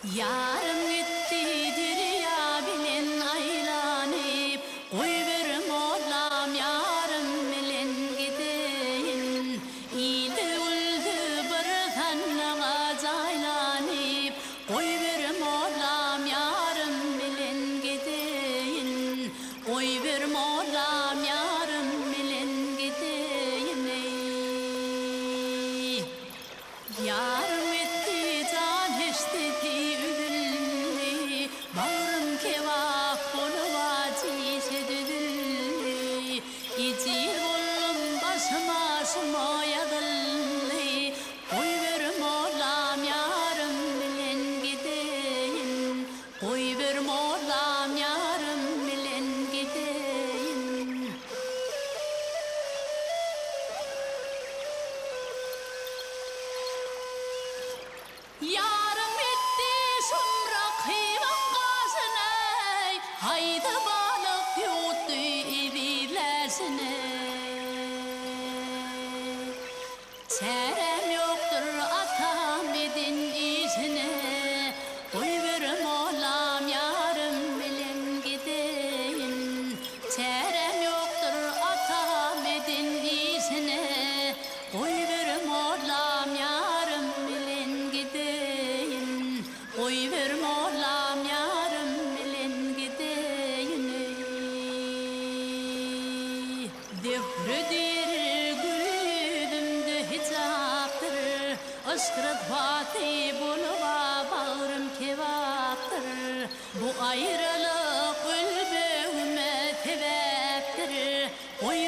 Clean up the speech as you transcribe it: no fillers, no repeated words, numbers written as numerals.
Yarım gitti dirya bilen aylanıp, oy verim olam yarım bilen gideyin. İdi öldü bir tannağa caylanıp, oy verim olam yarım bilen gideyin. Oy verim olam yarım bilen gideyin. Yarım etti can eşteti üdülli, bağrım kevap boluva cişe düdülli. İcil bollum başıma şumoya dılli, oy verim olam yarım bilen gideyin. Oy verim olam yarım bilen gideyin. Yarım etti şumrak hayvan gazını, haydi balık yuttu ibilersini. Çarem yoktur atam edin işine, oy verim olam yarım bilen gideyin. Çarem yoktur atam edin işine, oy verim olam yarım bilen gideyin. Oy verim olam yarım bilen gideyin. Defredir gülümdü hicaptır, ışkırıt vati buluva bağrım kevaptır. Bu ayrılık ölbüğüme tebeptir, oy